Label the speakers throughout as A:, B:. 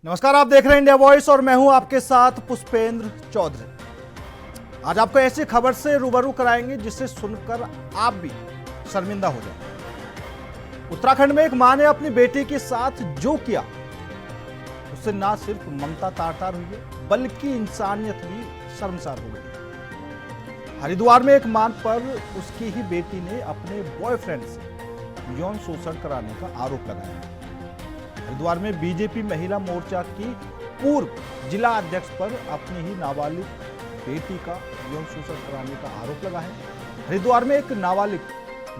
A: नमस्कार, आप देख रहे हैं इंडिया वॉइस और मैं हूं आपके साथ पुष्पेंद्र चौधरी। आज आपको ऐसी खबर से रूबरू कराएंगे जिसे सुनकर आप भी शर्मिंदा हो जाए। उत्तराखंड में एक मां ने अपनी बेटी के साथ जो किया उससे ना सिर्फ ममता तार-तार हुई है बल्कि इंसानियत भी शर्मसार हो गई। हरिद्वार में एक मां पर उसकी ही बेटी ने अपने बॉयफ्रेंड से यौन शोषण कराने का आरोप लगाया। हरिद्वार में बीजेपी महिला मोर्चा की पूर्व जिला अध्यक्ष पर अपनी ही नाबालिग बेटी का यौन शोषण कराने का आरोप लगा है। हरिद्वार में एक नाबालिग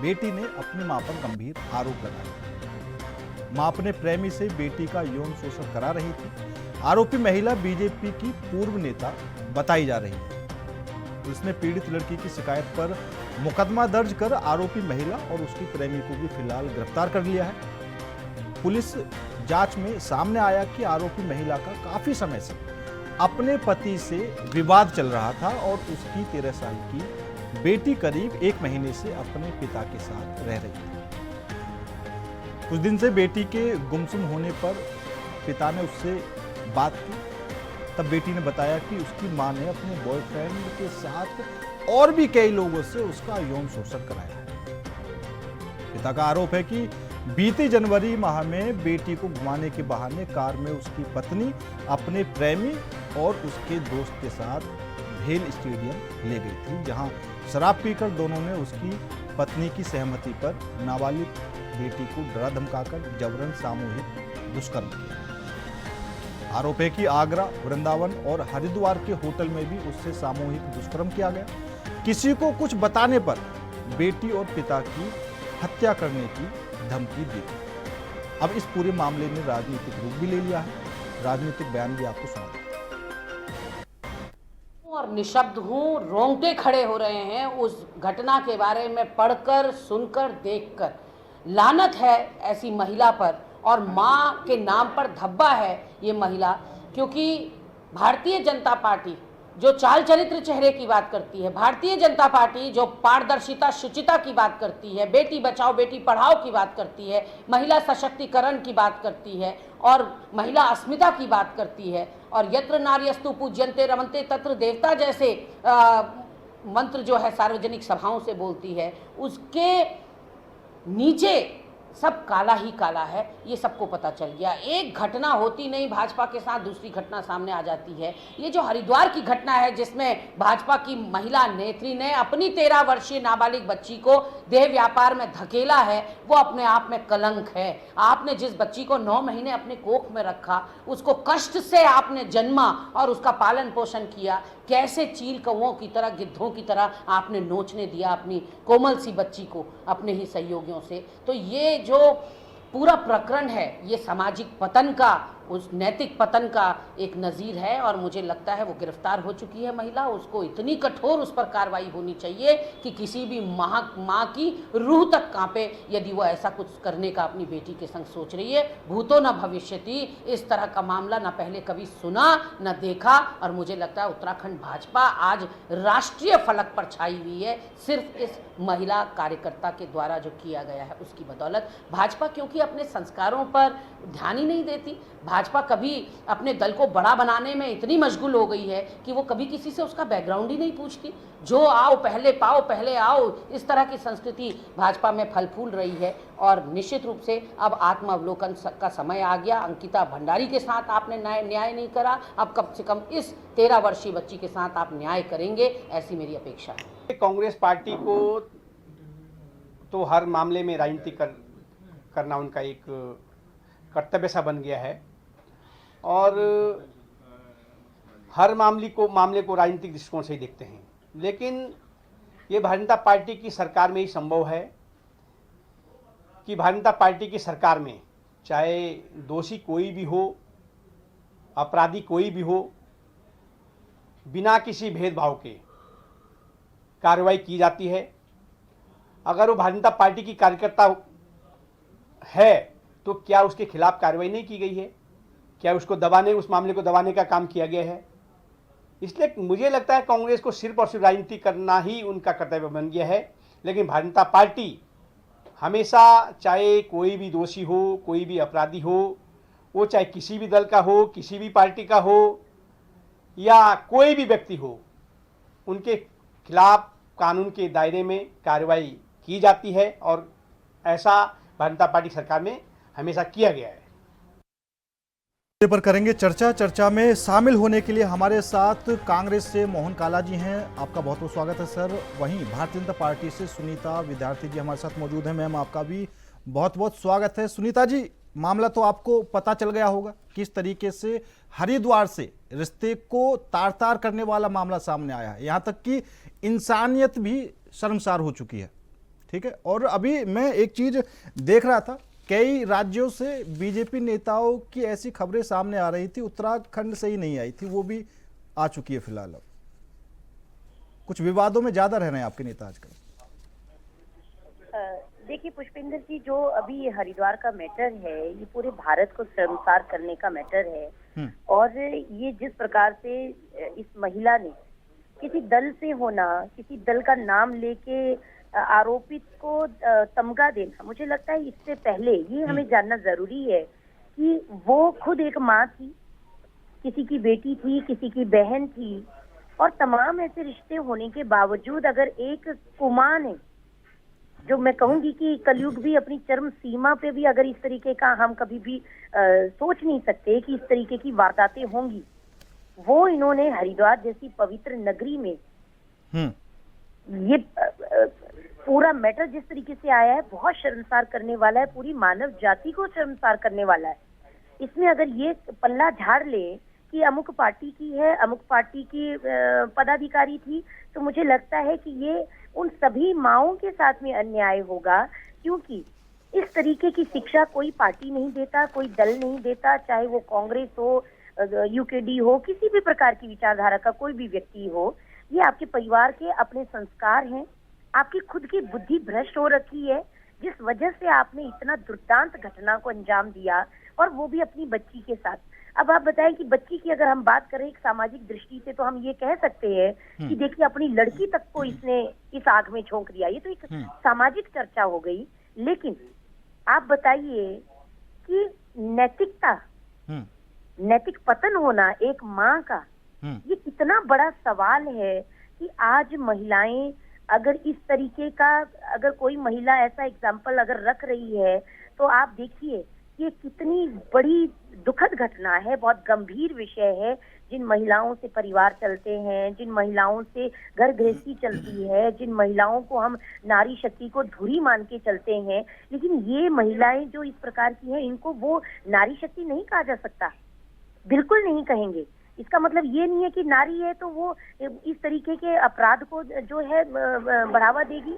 A: बेटी ने अपनी मां पर गंभीर आरोप लगाया। मां अपने प्रेमी से बेटी का यौन शोषण करा रही थी। आरोपी महिला बीजेपी की पूर्व नेता बताई जा रही है। पुलिस ने पीड़ित लड़की की शिकायत पर मुकदमा दर्ज कर आरोपी महिला और उसकी प्रेमी को भी फिलहाल गिरफ्तार कर लिया है। पुलिस जांच में सामने आया कि आरोपी महिला का काफी समय से अपने पति से विवाद चल रहा था और उसकी 13 साल की बेटी करीब 1 महीने से अपने पिता के साथ रह रही थी। कुछ दिन से बेटी के गुमसुम होने पर पिता ने उससे बात की। तब बेटी ने बताया कि उसकी मां ने अपने बॉयफ्रेंड के साथ और भी कई लोगों से उसका यौन शोषण कराया है। पिता का आरोप है कि बीते जनवरी माह में बेटी को घुमाने के बहाने कार में उसकी पत्नी अपने प्रेमी और उसके दोस्त के साथ भेल स्टेडियम ले गई थी, जहां शराब पीकर दोनों ने उसकी पत्नी की सहमति पर नाबालिग बेटी को डरा धमकाकर जबरन सामूहिक दुष्कर्म किया। आरोप है कि आगरा, वृंदावन और हरिद्वार के होटल में भी उससे सामूहिक दुष्कर्म किया गया। किसी को कुछ बताने पर बेटी और पिता की हत्या करने की धमकी दी। अब इस पूरे मामले ने राजनीतिक रूप भी ले लिया है। राजनीतिक बयान भी आपको सुना
B: और निशब्द हूँ, रोंगटे खड़े हो रहे हैं उस घटना के बारे में पढ़कर, सुनकर, देखकर। लानत है ऐसी महिला पर और माँ के नाम पर धब्बा है ये महिला, क्योंकि भारतीय जनता पार्टी जो चाल चरित्र चेहरे की बात करती है, भारतीय जनता पार्टी जो पारदर्शिता, शुचिता की बात करती है, बेटी बचाओ बेटी पढ़ाओ की बात करती है, महिला सशक्तिकरण की बात करती है और महिला अस्मिता की बात करती है और यत्र नार्यस्तु पूज्यन्ते रमन्ते तत्र देवता जैसे मंत्र जो है सार्वजनिक सभाओं से बोलती है, उसके नीचे सब काला ही काला है। ये सबको पता चल गया। एक घटना होती नहीं भाजपा के साथ दूसरी घटना सामने आ जाती है। ये जो हरिद्वार की घटना है जिसमें भाजपा की महिला नेत्री ने अपनी 13 वर्षीय नाबालिग बच्ची को देह व्यापार में धकेला है, वो अपने आप में कलंक है। आपने जिस बच्ची को 9 महीने अपने कोख में रखा, उसको कष्ट से आपने जन्मा और उसका पालन पोषण किया, कैसे चील कौओं की तरह, गिद्धों की तरह आपने नोचने दिया अपनी कोमल सी बच्ची को अपने ही सहयोगियों से। तो ये जो पूरा प्रकरण है ये सामाजिक पतन का, उस नैतिक पतन का एक नज़ीर है और मुझे लगता है वो गिरफ्तार हो चुकी है महिला। उसको इतनी कठोर उस पर कार्रवाई होनी चाहिए कि किसी भी माँ की रूह तक कांपे यदि वो ऐसा कुछ करने का अपनी बेटी के संग सोच रही है। भूतो न भविष्यति, इस तरह का मामला न पहले कभी सुना न देखा और मुझे लगता है उत्तराखंड भाजपा आज राष्ट्रीय फलक पर छाई हुई है सिर्फ इस महिला कार्यकर्ता के द्वारा जो किया गया है उसकी बदौलत। भाजपा क्योंकि अपने संस्कारों पर ध्यान ही नहीं देती। भाजपा कभी अपने दल को बड़ा बनाने में इतनी मशगूल हो गई है कि वो कभी किसी से उसका बैकग्राउंड ही नहीं पूछती। जो आओ पहले पाओ, पहले आओ, इस तरह की संस्कृति भाजपा में फल फूल रही है और निश्चित रूप से अब आत्मावलोकन का समय आ गया। अंकिता भंडारी के साथ आपने न्याय नहीं करा, अब कम से कम इस 13 वर्षीय बच्ची के साथ आप न्याय करेंगे, ऐसी मेरी अपेक्षा है।
C: कांग्रेस पार्टी को तो हर मामले में राजनीति करना उनका एक कर्तव्य सा बन गया है और हर मामले को राजनीतिक दृष्टिकोण से ही देखते हैं। लेकिन ये भारतीय जनता पार्टी की सरकार में ही संभव है कि भारतीय जनता पार्टी की सरकार में चाहे दोषी कोई भी हो, अपराधी कोई भी हो, बिना किसी भेदभाव के कार्रवाई की जाती है। अगर वो भारतीय जनता पार्टी की कार्यकर्ता है तो क्या उसके खिलाफ कार्रवाई नहीं की गई है? क्या उसको दबाने, उस मामले को दबाने का काम किया गया है? इसलिए मुझे लगता है कांग्रेस को सिर्फ और सिर्फ राजनीति करना ही उनका कर्तव्य बन गया है। लेकिन भारतीय जनता पार्टी हमेशा, चाहे कोई भी दोषी हो, कोई भी अपराधी हो, वो चाहे किसी भी दल का हो, किसी भी पार्टी का हो या कोई भी व्यक्ति हो, उनके खिलाफ कानून के दायरे में कार्रवाई की जाती है और ऐसा भारतीय जनता पार्टी सरकार में हमेशा किया गया है।
A: पर करेंगे चर्चा में शामिल होने के लिए हमारे साथ कांग्रेस से मोहन काला जी हैं। आपका बहुत बहुत स्वागत है सर। वहीं भारतीय जनता पार्टी से सुनीता विद्यार्थी जी हमारे साथ मौजूद हैं। मैम आपका भी बहुत बहुत स्वागत है। सुनीता जी, मामला तो आपको पता चल गया होगा किस तरीके से हरिद्वार से रिश्ते को तार तार करने वाला मामला सामने आया है, यहाँ तक कि इंसानियत भी शर्मसार हो चुकी है। ठीक है, और अभी मैं एक चीज देख रहा था, कई राज्यों से बीजेपी नेताओं की ऐसी खबरें सामने आ रही थी, उत्तराखंड से ही नहीं आई थी, वो भी आ चुकी है फिलहाल। अब कुछ विवादों में ज्यादा रह रहे हैं आपके नेता आजकल।
D: देखिए पुष्पेंद्र जी, जो अभी ये हरिद्वार का मैटर है, ये पूरे भारत को शर्मसार करने का मैटर है। और ये जिस प्रकार से इस महिला ने किसी दल से होना, किसी दल का नाम लेके आरोपित को तमगा देना, मुझे लगता है इससे पहले ये हमें जानना जरूरी है कि वो खुद एक माँ थी, किसी की बेटी थी, किसी की बहन थी, और तमाम ऐसे रिश्ते होने के बावजूद अगर एक कुमार ने, जो मैं कहूंगी कि कलयुग भी अपनी चरम सीमा पे भी अगर इस तरीके का हम कभी भी सोच नहीं सकते कि इस तरीके की वारदातें होंगी, वो इन्होंने हरिद्वार जैसी पवित्र नगरी में ये पूरा मैटर जिस तरीके से आया है, बहुत शर्मसार करने वाला है, पूरी मानव जाति को शर्मसार करने वाला है। इसमें अगर ये पल्ला झाड़ ले कि अमुक पार्टी की है, अमुक पार्टी की पदाधिकारी थी, तो मुझे लगता है कि ये उन सभी माओं के साथ में अन्याय होगा, क्योंकि इस तरीके की शिक्षा कोई पार्टी नहीं देता, कोई दल नहीं देता, चाहे वो कांग्रेस हो, यूकेडी हो, किसी भी प्रकार की विचारधारा का कोई भी व्यक्ति हो। ये आपके परिवार के अपने संस्कार हैं, आपकी खुद की बुद्धि भ्रष्ट हो रखी है, जिस वजह से आपने इतना दुर्दांत घटना को अंजाम दिया, और वो भी अपनी बच्ची के साथ। अब आप बताएं कि बच्ची की अगर हम बात करें एक सामाजिक दृष्टि से, तो हम ये कह सकते हैं कि देखिए अपनी लड़की तक को इसने इस आग में झोंक दिया। ये तो एक सामाजिक चर्चा हो गई, लेकिन आप बताइए कि नैतिकता, नैतिक पतन होना एक माँ का, ये कितना बड़ा सवाल है कि आज महिलाएं अगर इस तरीके का, अगर कोई महिला ऐसा एग्जाम्पल अगर रख रही है, तो आप देखिए ये कितनी बड़ी दुखद घटना है, बहुत गंभीर विषय है। जिन महिलाओं से परिवार चलते हैं, जिन महिलाओं से घर गृहस्थी चलती है, जिन महिलाओं को हम नारी शक्ति को धुरी मान के चलते हैं, लेकिन ये महिलाएं जो इस प्रकार की हैं, इनको वो नारी शक्ति नहीं कहा जा सकता, बिल्कुल नहीं कहेंगे। इसका मतलब ये नहीं है कि नारी है तो वो इस तरीके के अपराध को जो है बढ़ावा देगी।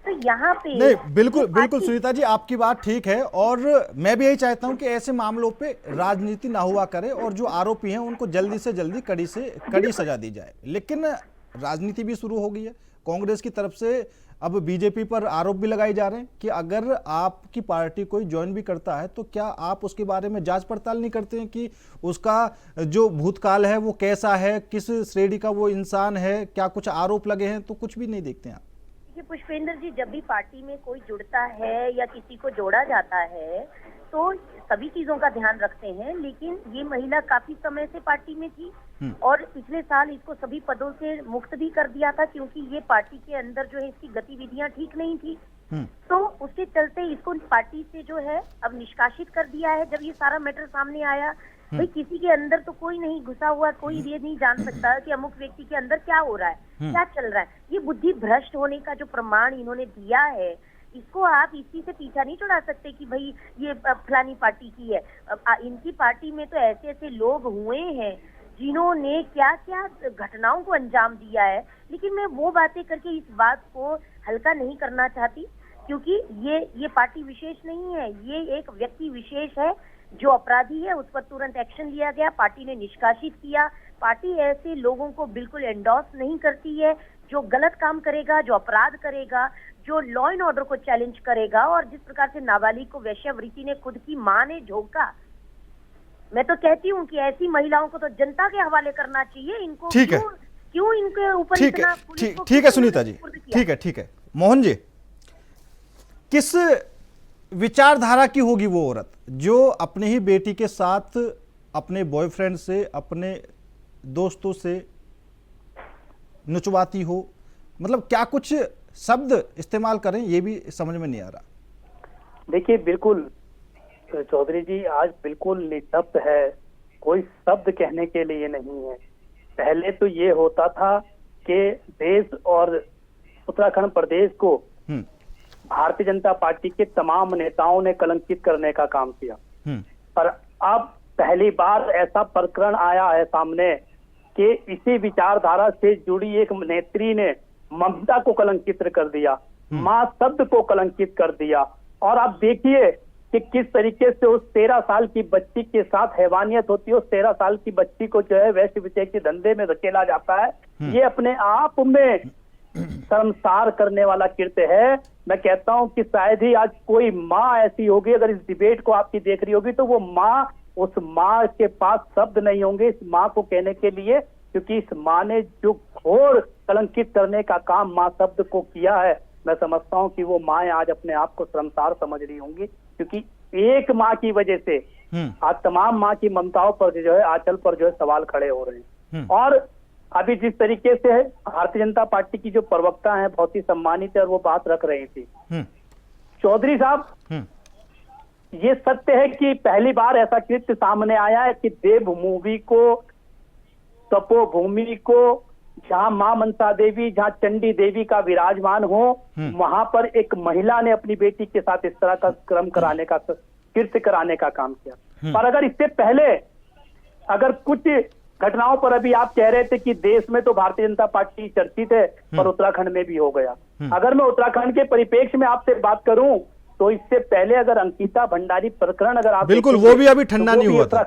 D: तो यहाँ पे
A: नहीं, बिल्कुल बिल्कुल सुनीता जी, आपकी बात ठीक है, और मैं भी यही चाहता हूं कि ऐसे मामलों पे राजनीति ना हुआ करे और जो आरोपी हैं उनको जल्दी से जल्दी कड़ी से कड़ी सजा दी जाए। लेकिन राजनीति भी शुरू हो गई है, कांग्रेस की तरफ से अब बीजेपी पर आरोप भी लगाए जा रहे हैं कि अगर आपकी पार्टी कोई ज्वाइन भी करता है तो क्या आप उसके बारे में जांच पड़ताल नहीं करते हैं कि उसका जो भूतकाल है वो कैसा है, किस श्रेणी का वो इंसान है, क्या कुछ आरोप लगे हैं, तो कुछ भी नहीं देखते हैं आप।
D: पुष्पेंद्र जी, जब भी पार्टी में कोई जुड़ता है या किसी को जोड़ा जाता है तो सभी चीजों का ध्यान रखते हैं, लेकिन ये महिला काफी समय से पार्टी में थी और पिछले साल इसको सभी पदों से मुक्त भी कर दिया था, क्योंकि ये पार्टी के अंदर जो है इसकी गतिविधियां ठीक नहीं थी। तो उसके चलते इसको पार्टी से जो है अब निष्कासित कर दिया है। जब ये सारा मैटर सामने आया, भाई किसी के अंदर तो कोई नहीं घुसा हुआ, कोई ये नहीं जान सकता कि अमुक व्यक्ति के अंदर क्या हो रहा है, क्या चल रहा है। ये बुद्धि भ्रष्ट होने का जो प्रमाण इन्होंने दिया है, इसको आप इसी से पीछा नहीं छुड़ा सकते कि भाई ये फलानी पार्टी की है। इनकी पार्टी में तो ऐसे ऐसे लोग हुए हैं जिन्होंने क्या क्या घटनाओं को अंजाम दिया है। लेकिन मैं वो बातें करके इस बात को हल्का नहीं करना चाहती, क्योंकि ये पार्टी विशेष नहीं है, ये एक व्यक्ति विशेष है। जो अपराधी है उस पर तुरंत एक्शन लिया गया, पार्टी ने निष्कासित किया। पार्टी ऐसे लोगों को बिल्कुल एंडोर्स नहीं करती है जो गलत काम करेगा, जो अपराध करेगा, जो लॉ एंड ऑर्डर को चैलेंज करेगा। और जिस प्रकार से नाबालिग को वेश्यावृत्ति ने खुद की मां ने झोंका, मैं तो कहती हूँ कि ऐसी महिलाओं को तो जनता के हवाले करना चाहिए। इनको क्यों इनके ऊपर इतना
A: ठीक है सुनीता जी, ठीक है मोहन जी, किस विचारधारा की होगी वो औरत जो अपनी ही बेटी के साथ अपने बॉयफ्रेंड से, अपने दोस्तों से नुचवाती हो? मतलब क्या कुछ शब्द इस्तेमाल करें, ये भी समझ में नहीं आ रहा।
E: देखिए, बिल्कुल चौधरी जी, आज बिल्कुल निशब्द है, कोई शब्द कहने के लिए नहीं है। पहले तो ये होता था कि देश और उत्तराखंड प्रदेश को भारतीय जनता पार्टी के तमाम नेताओं ने कलंकित करने का काम किया, पर अब पहली बार ऐसा प्रकरण आया है सामने कि इसी विचारधारा से जुड़ी एक नेत्री ने ममता को कलंकित कर दिया, मां शब्द को कलंकित कर दिया। और आप देखिए कि किस तरीके से उस 13 साल की बच्ची के साथ हैवानियत होती है। उस 13 साल की बच्ची को जो है वैश्य विषय के धंधे में धकेला जाता है। ये अपने आप में शर्मसार करने वाला कृत्य है। मैं कहता हूं कि शायद ही आज कोई माँ ऐसी होगी, अगर इस डिबेट को आपकी देख रही होगी, तो वो माँ, उस माँ के पास शब्द नहीं होंगे इस माँ को कहने के लिए, क्योंकि इस माँ ने जो घोर कलंकित करने का काम माँ शब्द को किया है, मैं समझता हूं कि वो माँ आज अपने आप को शर्मसार समझ रही होंगी, क्योंकि एक माँ की वजह से आज तमाम माँ की ममताओं पर जो है, आंचल पर जो है सवाल खड़े हो रहे हैं। और अभी जिस तरीके से भारतीय जनता पार्टी की जो प्रवक्ता हैं, बहुत ही सम्मानित है, और वो बात रख रही थी, चौधरी साहब, ये सत्य है कि पहली बार ऐसा कृत्य सामने आया है कि देवभूमि को, तपोभूमि को, जहां मां मनसा देवी, जहां चंडी देवी का विराजमान हो, वहां पर एक महिला ने अपनी बेटी के साथ इस तरह का क्रम कराने का, कृत्य कराने का काम किया। पर अगर इससे पहले अगर कुछ घटनाओं पर, अभी आप कह रहे थे कि देश में तो भारतीय जनता पार्टी चर्चित है, पर उत्तराखंड में भी हो गया। अगर मैं उत्तराखंड के परिप्रेक्ष्य में आपसे बात करूं, तो इससे पहले अगर अंकिता भंडारी प्रकरण अगर आप
A: बिल्कुल, वो भी अभी ठंडा नहीं हुआ था,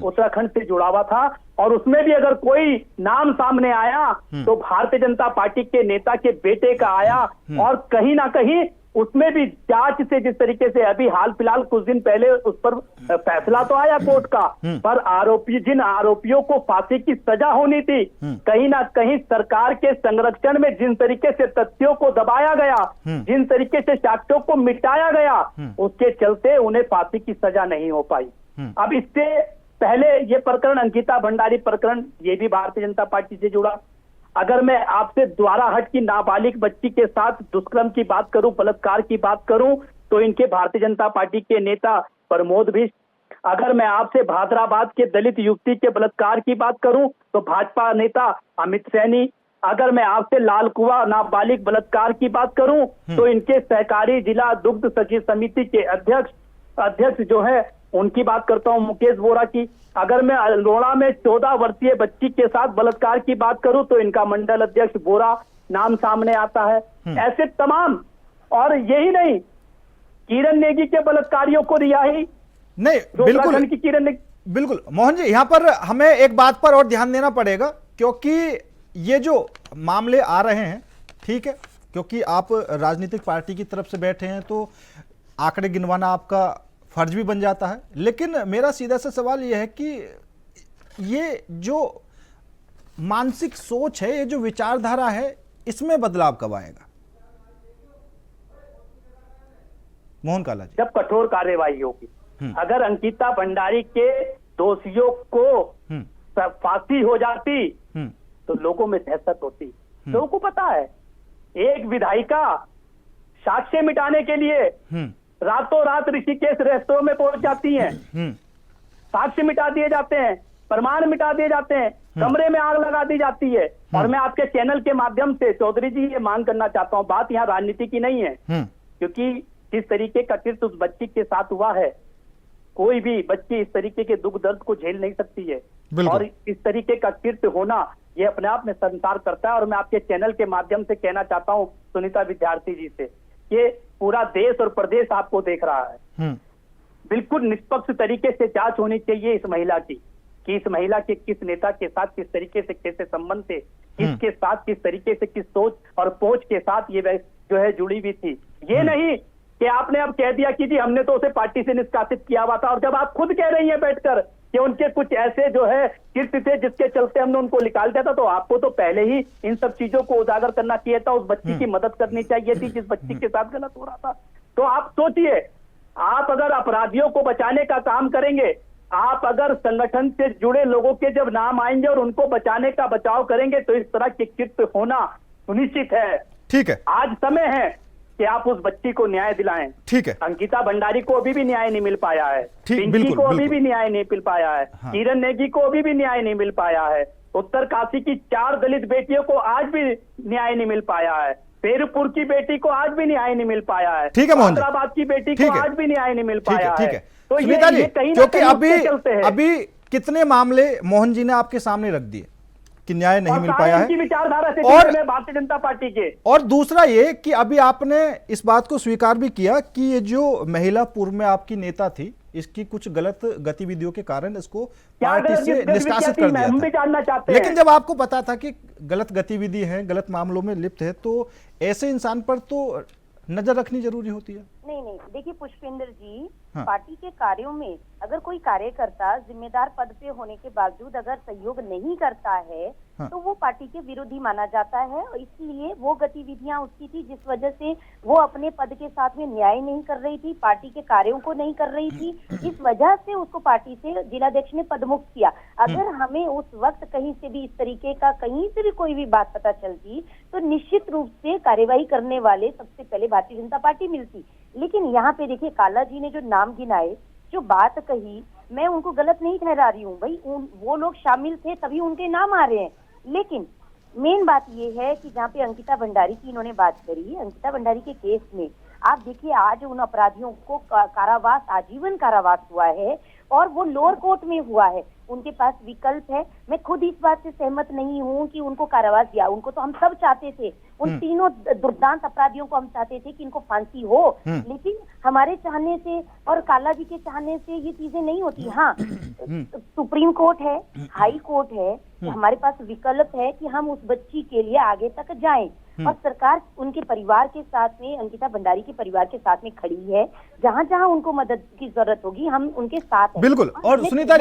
E: उत्तराखंड से जुड़ा हुआ था, और उसमें भी अगर कोई नाम सामने आया तो भारतीय जनता पार्टी के नेता के बेटे का आया, और कहीं ना कहीं उसमें भी जांच से, जिस तरीके से अभी हाल फिलहाल कुछ दिन पहले उस पर फैसला तो आया कोर्ट का, पर जिन आरोपियों को फांसी की सजा होनी थी, कहीं ना कहीं सरकार के संरक्षण में जिन तरीके से तथ्यों को दबाया गया, जिन तरीके से साक्ष्यों को मिटाया गया, उसके चलते उन्हें फांसी की सजा नहीं हो पाई। अब इससे पहले ये प्रकरण, अंकिता भंडारी प्रकरण, ये भी भारतीय जनता पार्टी से जुड़ा। अगर मैं आपसे द्वाराहट की नाबालिग बच्ची के साथ दुष्कर्म की बात करूं, बलात्कार की बात करूं, तो इनके भारतीय जनता पार्टी के नेता प्रमोद भी। अगर मैं आपसे भादराबाद के दलित युवती के बलात्कार की बात करूं, तो भाजपा नेता अमित सैनी। अगर मैं आपसे लालकुआ नाबालिग बलात्कार की बात करूं, तो इनके सहकारी जिला दुग्ध सचिव समिति के अध्यक्ष जो है, उनकी बात करता हूं, मुकेश बोरा की। अगर मैं अल्मोड़ा में 14 वर्षीय बच्ची के साथ बलात्कार की बात करूं, तो इनका मंडल अध्यक्ष बोरा नाम सामने आता है। ऐसे तमाम, और यही नहीं, किरण नेगी के बलात्कारियों को रिहाई
A: नहीं, बिल्कुल
E: की किरण नेगी।
A: बिल्कुल मोहन जी, यहां पर हमें एक बात पर और ध्यान देना पड़ेगा, क्योंकि ये जो मामले आ रहे हैं, ठीक है, क्योंकि आप राजनीतिक पार्टी की तरफ से बैठे हैं, तो आंकड़े गिनवाना आपका फर्ज भी बन जाता है। लेकिन मेरा सीधा सा सवाल यह है कि ये जो मानसिक सोच है, ये जो विचारधारा है, इसमें बदलाव कब आएगा? मोहन काला जी।
E: जब कठोर कार्यवाही होगी। अगर अंकिता भंडारी के दोषियों को फांसी हो जाती, तो लोगों में दहशत होती। लोगों को पता है, एक विधायिका साक्ष्य मिटाने के लिए रातों रात ऋषिकेश रेस्तों में पहुंच जाती हैं, साक्ष्य मिटा दिए जाते हैं, प्रमाण मिटा दिए जाते हैं, कमरे में आग लगा दी जाती है। और मैं आपके चैनल के माध्यम से चौधरी जी ये मांग करना चाहता हूं, बात यहाँ राजनीति की नहीं है, क्योंकि जिस तरीके का कृत्य उस बच्ची के साथ हुआ है, कोई भी बच्ची इस तरीके के दुख दर्द को झेल नहीं सकती है, और इस तरीके का कृत्य होना ये अपने आप में संसार करता है। और मैं आपके चैनल के माध्यम से कहना चाहता हूं सुनीता विद्यार्थी जी से, ये पूरा देश और प्रदेश आपको देख रहा है, बिल्कुल निष्पक्ष तरीके से जांच होनी चाहिए इस महिला की, कि इस महिला के किस नेता के साथ किस तरीके से कैसे संबंध थे, किसके साथ किस तरीके से, किस सोच और पहुंच के साथ ये जो है जुड़ी हुई थी। ये नहीं कि आपने अब कह दिया कि जी हमने तो उसे पार्टी से निष्कासित किया हुआ था, और जब आप खुद कह रही हैं बैठकर कि उनके कुछ ऐसे जो है कृत्य थे जिसके चलते हमने उनको निकाल दिया था, तो आपको तो पहले ही इन सब चीजों को उजागर करना चाहिए था, उस बच्ची की मदद करनी चाहिए थी जिस बच्ची के साथ गलत हो रहा था। तो आप सोचिए आप अगर अपराधियों को बचाने का काम करेंगे, आप अगर संगठन से जुड़े लोगों के जब नाम आएंगे और उनको बचाने का बचाव करेंगे तो इस तरह के कृत्य होना सुनिश्चित है।
A: ठीक है,
E: आज समय है कि आप उस बच्ची को न्याय दिलाएं।
A: ठीक है।
E: अंकिता भंडारी को अभी भी न्याय नहीं मिल पाया है,
A: ठीक,
E: पिंकी
A: बिल्कुल,
E: को अभी
A: बिल्कुल।
E: भी न्याय नहीं मिल पाया है,
A: हाँ।
E: किरण नेगी को अभी भी न्याय नहीं मिल पाया है, उत्तरकाशी की 4 दलित बेटियों को आज भी न्याय नहीं मिल पाया है, पेरुपुर की बेटी को आज भी न्याय नहीं मिल पाया है,
A: ठीक है मोहन जी।
E: हैदराबाद की बेटी
A: ठीक
E: को
A: है।
E: आज भी न्याय नहीं मिल
A: ठीक है,
E: पाया
A: ठीक
E: है।
A: है।
E: तो
A: सुनीता जी,
E: ये कहीं ना
A: क्योंकि
E: कहीं
A: अभी
E: उससे चलते हैं।
A: अभी कितने मामले मोहन जी ने आपके सामने रख दिए कि न्याय नहीं
E: और
A: मिल
E: सारे
A: पाया
E: इनकी
A: है,
E: विचारधारा से
A: और-
E: जुड़े हैं भारतीय जनता पार्टी के।
A: और दूसरा ये कि अभी आपने इस बात को स्वीकार भी किया कि ये जो महिला पूर्व में आपकी नेता थी, इसकी कुछ गलत गतिविधियों के कारण इसको
E: क्या
A: पार्टी
E: गलत
A: से
E: गतिविधियां
A: निष्कासित
E: थी?
A: कर दिया
E: हम भी
A: था।
E: जानना चाहते हैं।
A: लेकिन जब आपको पता था कि गलत गतिविधि है, गलत मामलों में लिप्त है, तो ऐसे इंसान पर तो नजर रखनी जरूरी होती है।
D: नहीं, देखिए पुष्पेंद्र जी,
A: हाँ।
D: पार्टी के कार्यों में अगर कोई कार्यकर्ता जिम्मेदार पद पे होने के बावजूद अगर सहयोग नहीं करता है,
A: हाँ।
D: तो वो पार्टी के विरोधी माना जाता है। और इसलिए वो गतिविधियां उसकी थी जिस वजह से वो अपने पद के साथ में न्याय नहीं कर रही थी, पार्टी के कार्यों को नहीं कर रही थी, इस वजह से उसको पार्टी से जिलाध्यक्ष ने पदमुक्त किया। अगर हमें उस वक्त कहीं से भी इस तरीके का कहीं से भी कोई भी बात पता चलती तो निश्चित रूप से कार्यवाही करने वाले सबसे पहले भारतीय जनता पार्टी मिलती। लेकिन यहाँ पे देखिए, काला जी ने जो नाम गिनाए, जो बात कही, मैं उनको गलत नहीं ठहरा रही हूँ भाई, वो लोग शामिल थे तभी उनके नाम आ रहे हैं। लेकिन मेन बात ये है कि जहाँ पे अंकिता भंडारी की इन्होंने बात करी, अंकिता भंडारी के केस में आप देखिए आज उन अपराधियों को कारावास, आजीवन कारावास हुआ है और वो लोअर कोर्ट में हुआ है। उनके पास विकल्प है। मैं खुद इस बात से सहमत नहीं हूँ कि उनको कारावास दिया, उनको तो हम सब चाहते थे, उन तीनों दुर्दांत अपराधियों को हम चाहते थे कि इनको फांसी हो, लेकिन हमारे चाहने से और काला जी के चाहने से ये चीजें नहीं होती। हाँ, सुप्रीम कोर्ट है, हाई कोर्ट है, हमारे पास विकल्प है कि हम उस बच्ची के लिए आगे तक जाएं। और सरकार उनके परिवार के साथ में, अंकिता भंडारी के परिवार के साथ में खड़ी है। जहां जहां उनको मदद की जरूरत होगी हम उनके साथ हैं।
A: बिल्कुल। और सुनीता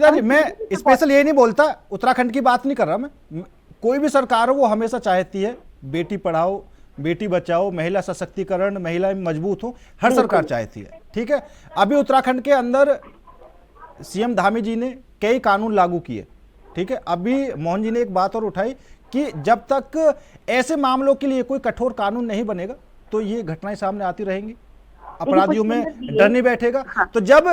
A: जी, मैं स्पेशल ये नहीं बोलता, उत्तराखंड की बात नहीं कर रहा मैं, कोई भी सरकार हो वो हमेशा चाहती है बेटी पढ़ाओ, बेटी बचाओ, महिला सशक्तिकरण, महिला मजबूत हो, हर सरकार चाहती है। ठीक है, अभी उत्तराखंड के अंदर सीएम धामी जी ने कई कानून लागू किए। ठीक है, अभी मोहन जी ने एक बात और उठाई कि जब तक ऐसे मामलों के लिए कोई कठोर कानून नहीं बनेगा तो ये घटनाएं सामने आती रहेंगी, अपराधियों में डर नहीं बैठेगा।
D: हाँ।
A: तो जब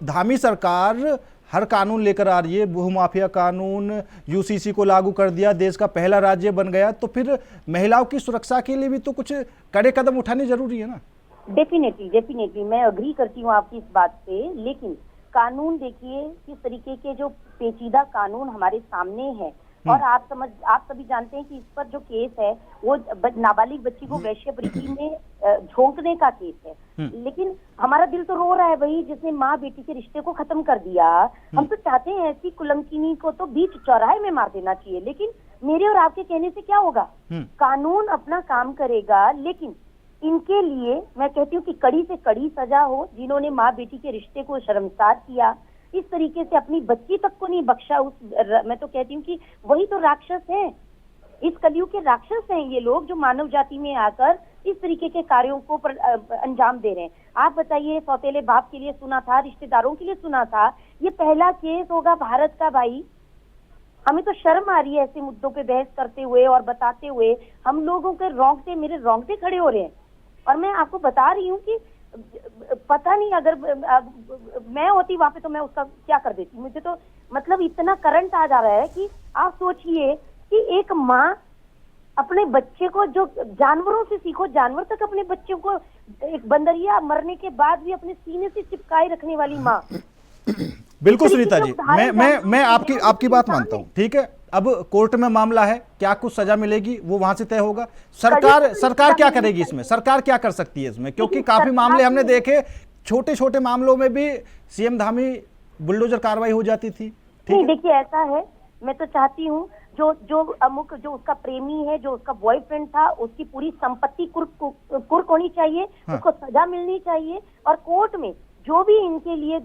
A: धामी सरकार हर कानून लेकर आ रही है, भूमाफिया कानून, यूसीसी को लागू कर दिया, देश का पहला राज्य बन गया, तो फिर महिलाओं की सुरक्षा के लिए भी तो कुछ कड़े कदम उठाने जरूरी है ना।
D: डेफिनेटली मैं अग्री करती हूँ आपकी इस बात से। लेकिन कानून देखिए, किस तरीके के जो पेचीदा कानून हमारे सामने है, और आप सभी जानते हैं कि इस पर जो केस है वो नाबालिग बच्ची को वैश्यवृत्ति में झोंकने का केस है। लेकिन हमारा दिल तो रो रहा है भाई, जिसने माँ बेटी के रिश्ते को खत्म कर दिया। हम तो चाहते हैं ऐसी कुलंकिनी को तो बीच चौराहे में मार देना चाहिए। लेकिन मेरे और आपके कहने से क्या होगा, कानून अपना काम करेगा, लेकिन इनके लिए मैं कहती हूँ कि कड़ी से कड़ी सजा हो। जिन्होंने माँ बेटी के रिश्ते को शर्मसार किया, इस तरीके से अपनी बच्ची तक को नहीं बख्शा, मैं तो कहती हूँ कि वही तो राक्षस हैं, इस कलयुग के राक्षस हैं ये लोग, जो मानव जाति में आकर इस तरीके के कार्यों को अंजाम दे रहे हैं। आप बताइए, सौतेले बाप के लिए सुना था, रिश्तेदारों के लिए सुना था, ये पहला केस होगा भारत का भाई। हमें तो शर्म आ रही है ऐसे मुद्दों पे बहस करते हुए और बताते हुए। हम लोगों के मेरे रोंगटे खड़े हो रहे हैं। और मैं आपको बता रही हूँ कि पता नहीं, अगर मैं होती वहां पे तो मैं उसका क्या कर देती। मुझे तो मतलब इतना करंट आ जा रहा है कि आप सोचिए कि एक माँ अपने बच्चे को, जो जानवरों से सीखो, जानवर तक अपने बच्चे को, एक बंदरिया मरने के बाद भी अपने सीने से चिपकाए रखने वाली माँ।
A: बिल्कुल सुनीता जी, मैं आपकी बात मानता हूँ। ठीक है, अब कोर्ट में मामला है, क्या कुछ सजा मिलेगी वो वहां से तय होगा। सरकार क्या करेगी इसमें, सरकार क्या कर सकती है इसमें, क्योंकि काफी मामले हमने देखे, छोटे छोटे मामलों में भी सीएम धामी बुलडोजर कार्रवाई हो जाती थी।
D: नहीं, देखिए ऐसा है, मैं तो चाहती हूँ जो उसका प्रेमी है, जो उसका बॉयफ्रेंड था, उसकी पूरी संपत्ति कुर्क होनी चाहिए। हाँ। उसको सजा मिलनी चाहिए। और कोर्ट में जो भी इनके लिए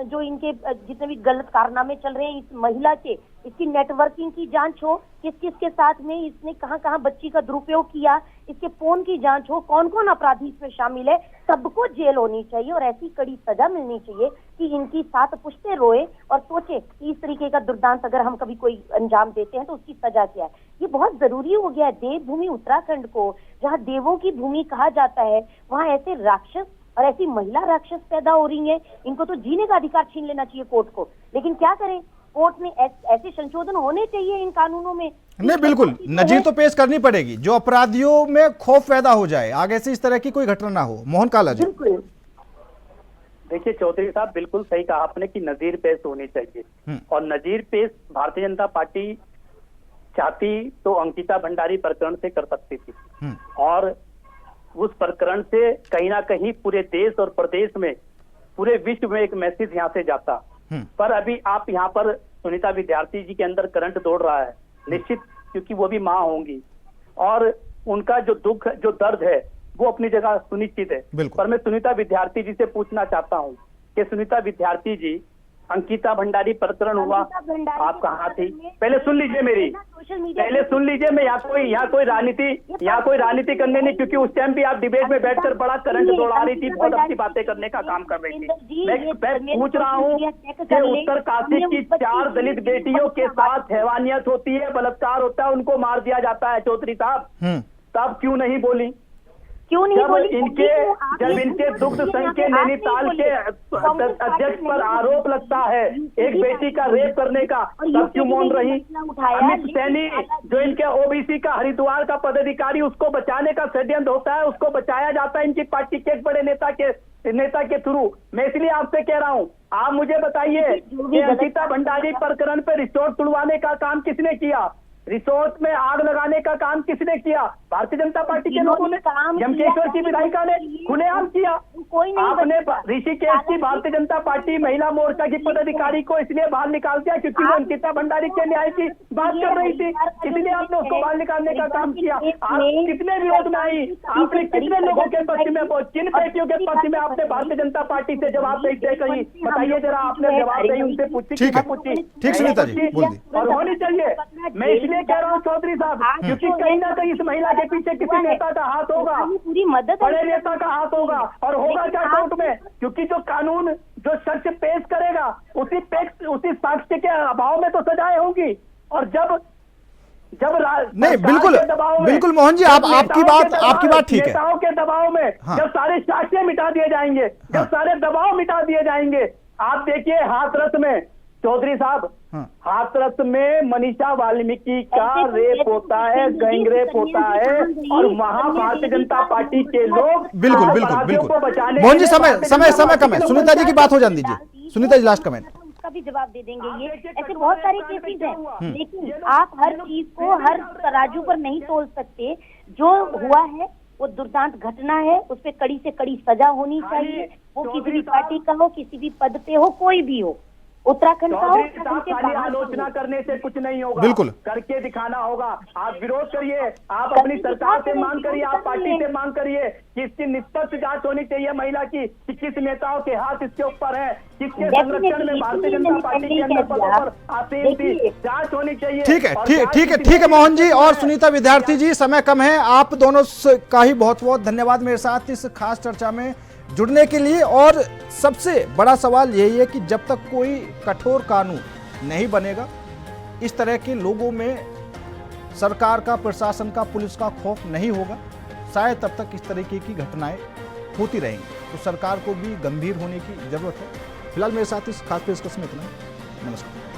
D: जो इनके जितने भी गलत कारनामे चल रहे हैं इस महिला के, इसकी नेटवर्किंग की जांच हो, किस किस के साथ में इसने कहां कहां बच्ची का दुरुपयोग किया, इसके फोन की जांच हो, कौन कौन अपराधी इसमें शामिल है, सबको जेल होनी चाहिए और ऐसी कड़ी सजा मिलनी चाहिए कि इनकी सात पुश्ते रोए और सोचे कि इस तरीके का दुर्दांत अगर हम कभी कोई अंजाम देते हैं तो उसकी सजा क्या है। ये बहुत जरूरी हो गया है। देवभूमि उत्तराखंड को, जहाँ देवों की भूमि कहा जाता है, वहाँ ऐसे राक्षस और ऐसी महिला राक्षस पैदा हो रही हैं। इनको तो जीने का अधिकार छीन लेना चाहिए कोर्ट को, लेकिन क्या करें, कोर्ट में ऐसे संशोधन होने चाहिए इन कानूनों में।
A: नहीं, बिल्कुल नजीर तो पेश करनी पड़ेगी, जो अपराधियों में खौफ पैदा हो जाए, आगे से इस तरह की कोई घटना ना हो। मोहन काला जी।
D: बिल्कुल,
E: देखिए चौधरी साहब, बिल्कुल सही कहा आपने कि नजीर पेश होनी चाहिए, और नजीर पेश भारतीय जनता पार्टी चाहती तो अंकिता भंडारी प्रकरण से कर सकती थी, और उस प्रकरण से कहीं ना कहीं पूरे देश और प्रदेश में, पूरे विश्व में एक मैसेज यहाँ से जाता। पर अभी आप यहाँ पर सुनीता विद्यार्थी जी के अंदर करंट दौड़ रहा है, निश्चित, क्योंकि वो भी माँ होंगी और उनका जो दुख, जो दर्द है वो अपनी जगह सुनिश्चित है। पर मैं सुनीता विद्यार्थी जी से पूछना चाहता हूँ कि सुनीता विद्यार्थी जी, अंकिता भंडारी प्रकरण हुआ, आप कहाँ थी? पहले सुन लीजिए मेरी, पहले सुन लीजिए। मैं यहाँ कोई राजनीति करने नहीं, क्योंकि उस टाइम भी आप डिबेट में बैठकर बड़ा करंट दौड़ा रही थी, बहुत अच्छी बातें करने का काम कर रही थी। मैं पूछ रहा हूँ कि उत्तरकाशी की 4 दलित बेटियों के साथ हैवानियत होती है, बलात्कार होता है, उनको मार दिया जाता है चौधरी साहब, तब क्यों नहीं बोली?
D: क्यों नहीं बोली?
E: जब इनके दुग्ध संघ के नैनीताल के अध्यक्ष पर आरोप लगता है एक बेटी का रेप करने का, तब क्यों मौन रही? अमित सैनी, जो इनके ओबीसी का हरिद्वार का पदाधिकारी, उसको बचाने का षड्यंत्र होता है, उसको बचाया जाता है इनकी पार्टी के एक बड़े नेता के थ्रू। मैं इसलिए आपसे कह रहा हूँ, आप मुझे बताइए कि अंकिता भंडारी प्रकरण पे रिसोर्ट तुड़वाने का काम किसने किया? रिसोर्ट में आग लगाने का काम किसने किया? भारतीय जनता पार्टी के लोगों ने, जमकेश्वर की विधायिका ने खुलेआम किया। आपने ऋषिकेश की भारतीय जनता पार्टी महिला मोर्चा की पदाधिकारी को इसलिए बाहर निकाल दिया क्योंकि वो अंकिता भंडारी के न्याय की बात कर रही थी, इसलिए आपने उसको बाहर निकालने का काम किया। आप कितने विरोध में आई? आपने कितने लोगों के पक्ष में, किन बेटियों के पक्ष में आपने भारतीय जनता पार्टी से जवाब नहीं कही? बताइए जरा, आपने जवाब नहीं उनसे पूछी?
A: ठीक सुनीता जी, बोल दी।
E: और होनी चाहिए। मैं इसलिए कह रहा हूँ चौधरी साहब, क्योंकि कहीं ना कहीं इस महिला के पीछे किसी नेता का हाथ होगा,
D: पूरी मदद,
E: बड़े नेता का हाथ होगा, और होगा क्या कोर्ट में? क्योंकि जो कानून, जो शख्स पेश करेगा, उसी साक्ष्य के अभाव में तो सजाएं होंगी। और जब
A: नहीं, बिल्कुल मोहन जी, आपकी बात ठीक है।
E: नेताओं के दबाव में जब सारे साक्ष्य मिटा दिए जाएंगे, जब सारे दबाव मिटा दिए जाएंगे, आप देखिए हाथरस में चौधरी साहब, हाथरस में मनीषा वाल्मीकि का रेप होता है, गैंग रेप होता है, और वहां भारतीय जनता पार्टी के लोग
A: बिल्कुल मोहन जी, समय कम है, सुनीता जी की बात हो जाने दीजिए। Sunita ji, last comment.
D: उसका भी जवाब दे देंगे। ये ऐसे बहुत सारे केसेस हैं, लेकिन आप हर चीज को हर तराजू पर नहीं तोल सकते। जो हुआ है वो दुर्दांत घटना है, उस पर कड़ी से कड़ी सजा होनी चाहिए। वो किसी भी पार्टी का हो, किसी भी पद पे हो, कोई भी हो, उत्तराखंड का हो,
E: आलोचना करने से कुछ नहीं होगा,
A: बिल्कुल
E: करके दिखाना होगा। आप विरोध करिए, आप अपनी सरकार से मांग करिए, आप पार्टी से मांग करिए कि इसकी निष्पक्ष जांच होनी चाहिए महिला की, कि किस नेताओं के हाथ इसके ऊपर है, किसके संरक्षण में भारतीय जनता पार्टी के अंदर पदों पर आसीन थी, जांच होनी चाहिए।
A: ठीक है मोहन जी और सुनीता विद्यार्थी जी, समय कम है, आप दोनों का ही बहुत बहुत धन्यवाद मेरे साथ इस खास चर्चा में जुड़ने के लिए। और सबसे बड़ा सवाल यही है कि जब तक कोई कठोर कानून नहीं बनेगा, इस तरह के लोगों में सरकार का, प्रशासन का, पुलिस का खौफ नहीं होगा, शायद तब तक इस तरीके की घटनाएं होती रहेंगी। तो सरकार को भी गंभीर होने की जरूरत है। फिलहाल मेरे साथ इस खास पेशकश में इतना ही। नमस्कार।